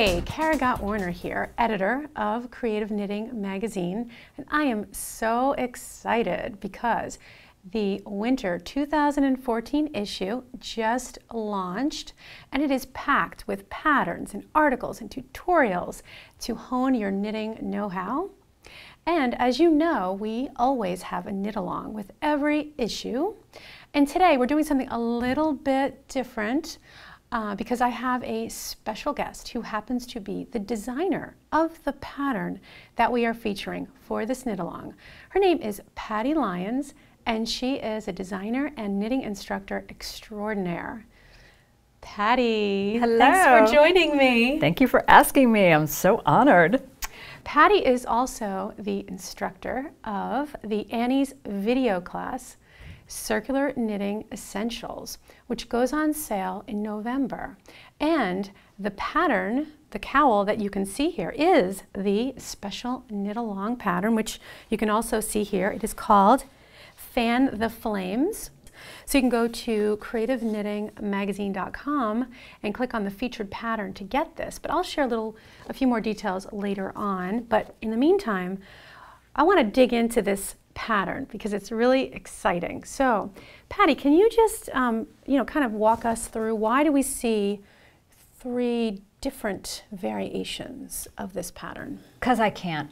Hey, Kara Gott Warner here, editor of Creative Knitting Magazine, and I am so excited because the winter 2014 issue just launched, and it is packed with patterns and articles and tutorials to hone your knitting know-how. And as you know, we always have a knit along with every issue. And today we're doing something a little bit different because I have a special guest who happens to be the designer of the pattern that we are featuring for this knit along. Her name is Patty Lyons, and she is a designer and knitting instructor extraordinaire. Patty, hello. Thanks for joining me. Thank you for asking me. I'm so honored. Patty is also the instructor of the Annie's video class, Circular Knitting Essentials, which goes on sale in November. And the pattern, the cowl that you can see here, is the special knit along pattern, which you can also see here. It is called Fan the Flames. So you can go to creativeknittingmagazine.com and click on the featured pattern to get this. But I'll share a few more details later on. But in the meantime, I want to dig into this pattern because it's really exciting. So, Patty, can you just kind of walk us through why do we see 3 different variations of this pattern? Because I can't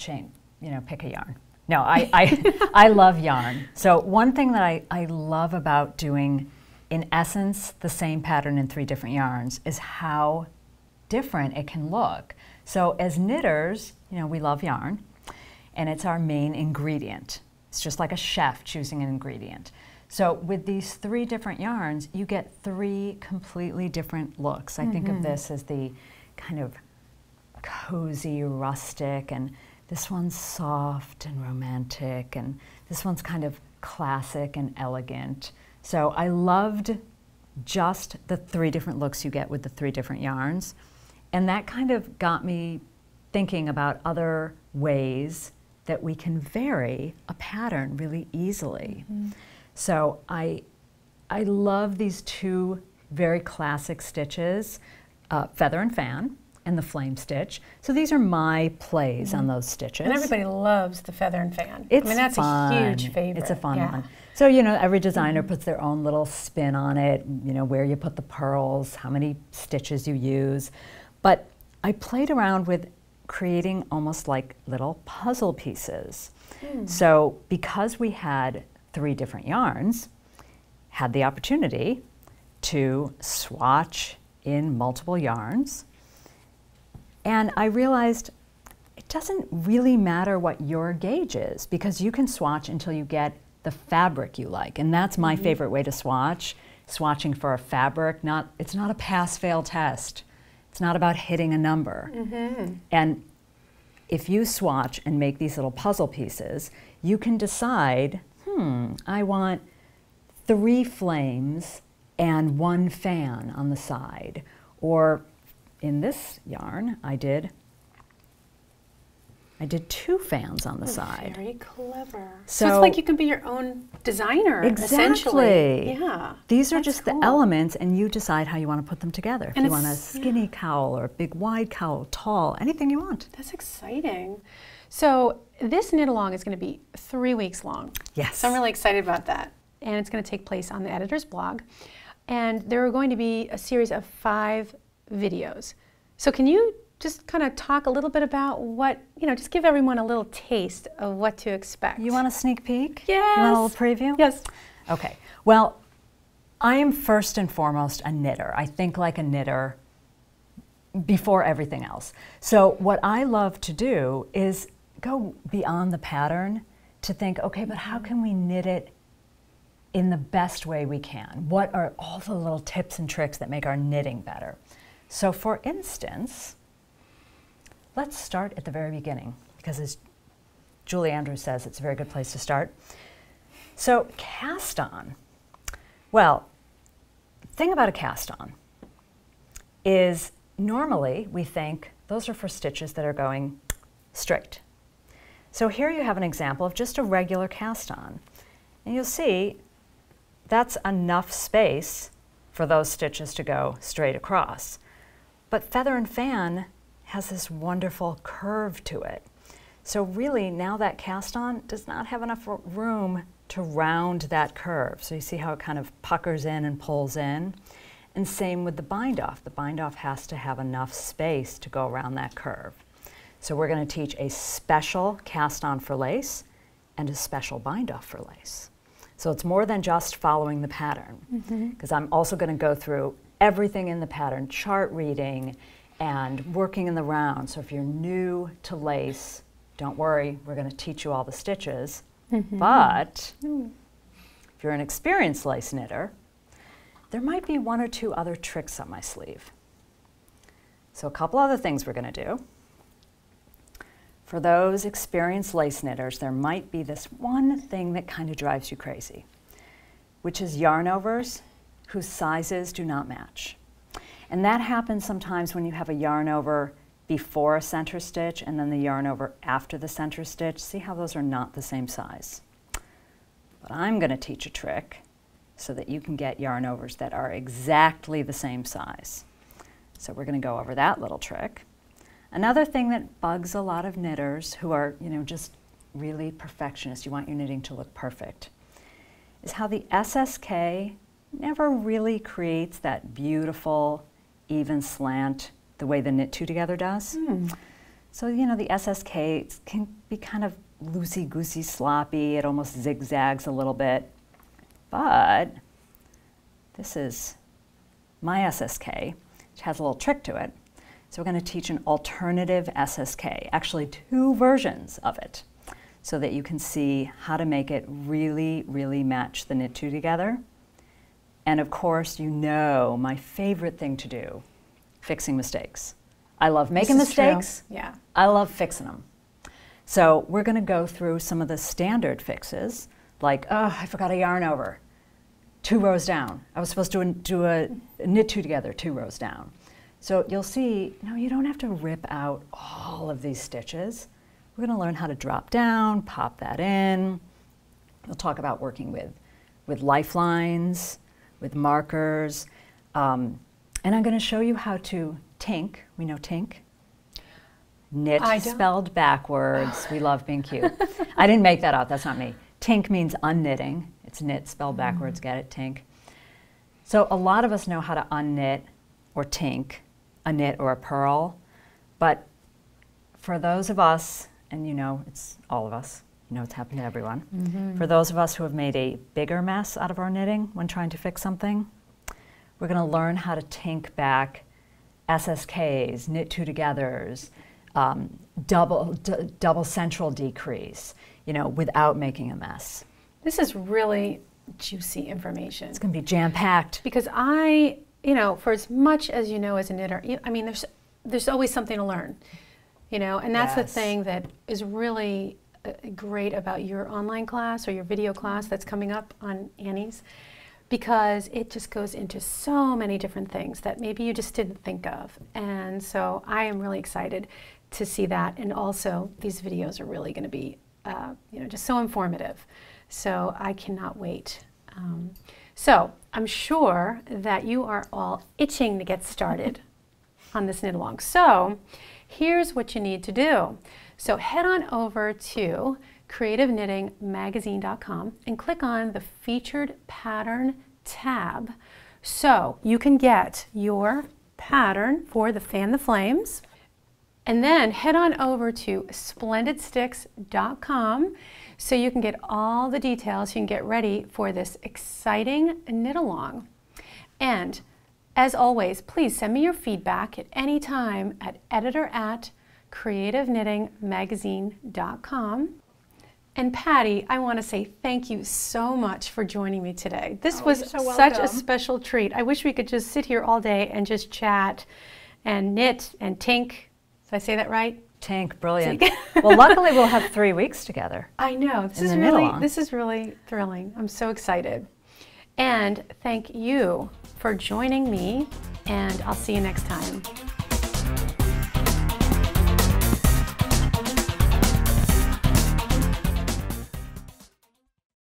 pick a yarn. No, I love yarn. So one thing that I love about doing, in essence, the same pattern in 3 different yarns is how different it can look. So as knitters, we love yarn, and it's our main ingredient. It's just like a chef choosing an ingredient. So with these 3 different yarns, you get 3 completely different looks. I think of this as the kind of cozy, rustic, and this one's soft and romantic, and this one's kind of classic and elegant. So I loved just the 3 different looks you get with the 3 different yarns. And that kind of got me thinking about other ways that we can vary a pattern really easily. So I love these 2 very classic stitches, Feather and Fan and the Flame stitch. So these are my plays on those stitches. And everybody loves the Feather and Fan. That's fun. A huge favorite. It's a fun one. So every designer puts their own little spin on it, where you put the purls, how many stitches you use. But I played around with creating almost like little puzzle pieces. So because we had 3 different yarns, had the opportunity to swatch in multiple yarns, and I realized it doesn't really matter what your gauge is, because you can swatch until you get the fabric you like, and that's my favorite way to swatch. Swatching for a fabric, it's not a pass-fail test. It's not about hitting a number. And if you swatch and make these little puzzle pieces, you can decide, I want 3 flames and 1 fan on the side. Or in this yarn, I did 2 fans on the side. Very clever. So it's like you can be your own designer, essentially. Yeah. These are just the elements, and you decide how you want to put them together. If you want a skinny cowl or a big wide cowl, tall, anything you want. That's exciting. So this knit along is going to be 3 weeks long. Yes. So I'm really excited about that. And it's going to take place on the editor's blog. And there are going to be a series of 5 videos. So can you just kind of talk a little bit about what, just give everyone a little taste of what to expect. You want a sneak peek? Yes. You want a little preview? Yes. Okay. Well, I am first and foremost a knitter. I think like a knitter before everything else. So what I love to do is go beyond the pattern to think, okay, but how can we knit it in the best way we can? What are all the little tips and tricks that make our knitting better? So for instance, let's start at the very beginning, because as Julie Andrews says, it's a very good place to start. So cast on. Well, the thing about a cast on is normally we think those are for stitches that are going straight. So here you have an example of just a regular cast on. And you'll see that's enough space for those stitches to go straight across. But Feather and Fan has this wonderful curve to it. So really now that cast on does not have enough room to round that curve. So you see how it kind of puckers in and pulls in? And same with the bind off. The bind off has to have enough space to go around that curve. So we're going to teach a special cast on for lace and a special bind off for lace. So it's more than just following the pattern, because I'm also going to go through everything in the pattern, chart reading and working in the round. So if you're new to lace, don't worry, we're going to teach you all the stitches. But if you're an experienced lace knitter, there might be one or two other tricks up my sleeve. So a couple other things we're going to do. For those experienced lace knitters, there might be this one thing that kind of drives you crazy, which is yarn overs whose sizes do not match. And that happens sometimes when you have a yarn over before a center stitch and then the yarn over after the center stitch. See how those are not the same size. But I'm going to teach a trick so that you can get yarn overs that are exactly the same size. So we're going to go over that little trick. Another thing that bugs a lot of knitters who are, just really perfectionists, you want your knitting to look perfect, is how the SSK never really creates that beautiful, even slant the way the Knit 2 Together does. So, the SSK can be kind of loosey-goosey, sloppy, it almost zigzags a little bit. But this is my SSK, which has a little trick to it. So we're going to teach an alternative SSK, actually 2 versions of it, so that you can see how to make it really, really match the Knit 2 Together. And of course, my favorite thing to do, fixing mistakes. I love making mistakes. Yeah. I love fixing them. So we're going to go through some of the standard fixes, like, oh, I forgot a yarn over, 2 rows down. I was supposed to do a Knit 2 Together, 2 rows down. So you'll see, you don't have to rip out all of these stitches. We're going to learn how to drop down, pop that in. We'll talk about working with lifelines, with markers. And I'm going to show you how to tink. We know tink. Knit spelled backwards. We love being cute. I didn't make that up. That's not me. Tink means unknitting. It's knit spelled backwards. Get it? Tink. So a lot of us know how to unknit or tink a knit or a purl, but for those of us, and it's all of us, it's happened to everyone, for those of us who have made a bigger mess out of our knitting when trying to fix something, we're going to learn how to tink back SSKs, Knit 2 Togethers, double central decrease, without making a mess. This is really juicy information. It's going to be jam-packed. Because for as much as as a knitter, there's always something to learn, and that's the thing that is really great about your online class or your video class that's coming up on Annie's, because it just goes into so many different things that maybe you just didn't think of. And so I am really excited to see that, and also these videos are really going to be just so informative. So I cannot wait. So I'm sure that you are all itching to get started on this knit along. So here's what you need to do. So head on over to creativeknittingmagazine.com and click on the featured pattern tab so you can get your pattern for the Fan the Flames. And then head on over to splendidsticks.com so you can get all the details. You can get ready for this exciting knit along. And as always, please send me your feedback at any time at editor@creativeknittingmagazine.com. And Patty, I want to say thank you so much for joining me today. This was such a special treat. I wish we could just sit here all day and just chat and knit and tink. Did I say that right? Tink, brilliant. Well, luckily we'll have 3 weeks together. I know. This is really thrilling. I'm so excited. And thank you for joining me, and I'll see you next time.